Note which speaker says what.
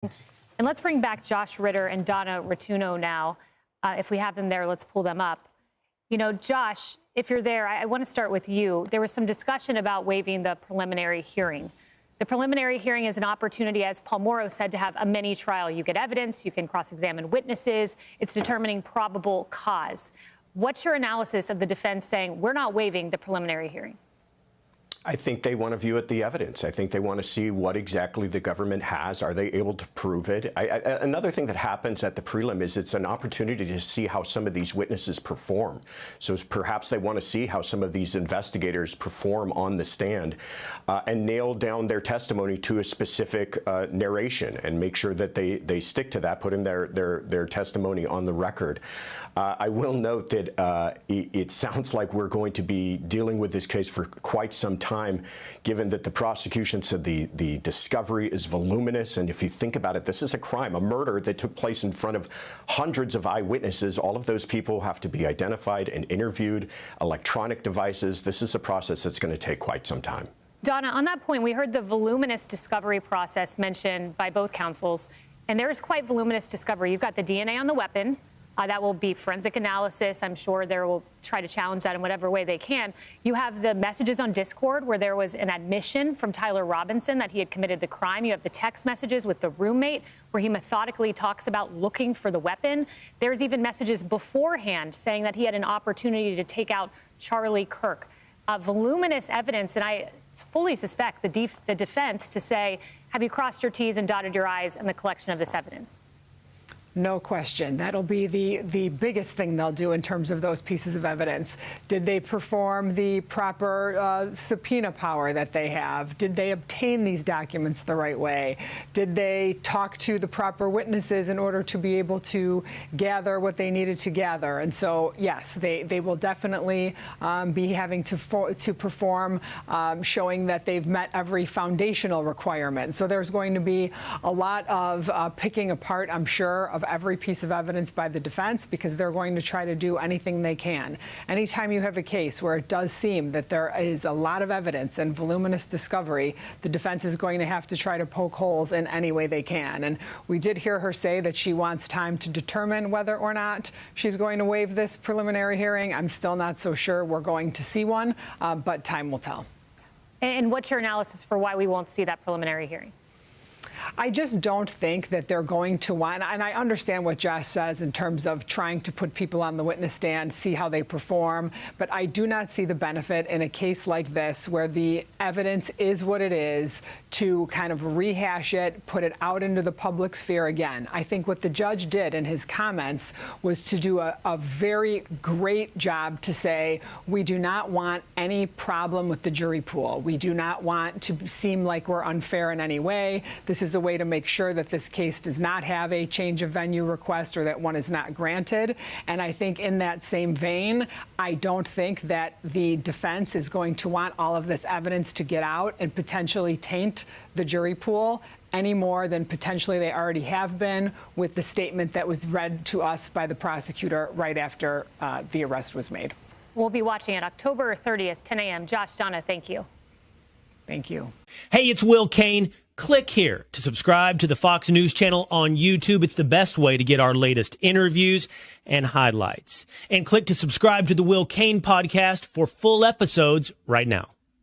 Speaker 1: And let's bring back Josh Ritter and Donna Rotuno now. If we have them there, let's pull them up. You know, Josh, if you're there, I want to start with you. There was some discussion about waiving the preliminary hearing. The preliminary hearing is an opportunity, as Paul Morrow said, to have a mini trial. You get evidence, you can cross-examine witnesses. It's determining probable cause. What's your analysis of the defense saying we're not waiving the preliminary hearing?
Speaker 2: I think they want to view it the evidence. I think they want to see what exactly the government has. Are they able to prove it? Another thing that happens at the prelim is it's an opportunity to see how some of these witnesses perform. So perhaps they want to see how some of these investigators perform on the stand and nail down their testimony to a specific narration and make sure that they stick to that, put in their testimony on the record. I will note that it sounds like we're going to be dealing with this case for quite some time, given that the prosecution said the discovery is voluminous. And if you think about it, this is a crime, a murder that took place in front of hundreds of eyewitnesses. All of those people have to be identified and interviewed, electronic devices. This is a process that's going to take quite some time.
Speaker 1: Donna, on that point, we heard the voluminous discovery process mentioned by both counsels, and there is quite voluminous discovery. You've got the DNA on the weapon. That will be forensic analysis. I'm sure they will try to challenge that in whatever way they can. You have the messages on Discord where there was an admission from Tyler Robinson that he had committed the crime. You have the text messages with the roommate where he methodically talks about looking for the weapon. There's even messages beforehand saying that he had an opportunity to take out Charlie Kirk. Voluminous evidence, and I fully suspect the defense to say, have you crossed your T's and dotted your I's in the collection of this evidence?
Speaker 3: No question. That'll be the biggest thing they'll do in terms of those pieces of evidence. Did they perform the proper subpoena power that they have? Did they obtain these documents the right way? Did they talk to the proper witnesses in order to be able to gather what they needed to gather? And so, yes, they will definitely be having to perform, showing that they've met every foundational requirement. So there's going to be a lot of picking apart, I'm sure, of every piece of evidence by the defense, because they're going to try to do anything they can. Anytime you have a case where it does seem that there is a lot of evidence and voluminous discovery, the defense is going to have to try to poke holes in any way they can. And we did hear her say that she wants time to determine whether or not she's going to waive this preliminary hearing. I'm still not so sure we're going to see one, but time will tell.
Speaker 1: And what's your analysis for why we won't see that preliminary hearing?
Speaker 3: I just don't think that they're going to want, and I understand what Josh says in terms of trying to put people on the witness stand, see how they perform, but I do not see the benefit in a case like this where the evidence is what it is to kind of rehash it, put it out into the public sphere again. I think what the judge did in his comments was to do a very great job to say, we do not want any problem with the jury pool. We do not want to seem like we're unfair in any way. This is a way to make sure that this case does not have a change of venue request or that one is not granted. And I think in that same vein, I don't think that the defense is going to want all of this evidence to get out and potentially taint the jury pool any more than potentially they already have been with the statement that was read to us by the prosecutor right after the arrest was made.
Speaker 1: We'll be watching it October 30th, 10 a.m. Josh, Donna, thank you.
Speaker 3: Thank you.
Speaker 4: Hey, it's Will Kane. Click here to subscribe to the Fox News channel on YouTube. It's the best way to get our latest interviews and highlights. And click to subscribe to the Will Kane podcast for full episodes right now.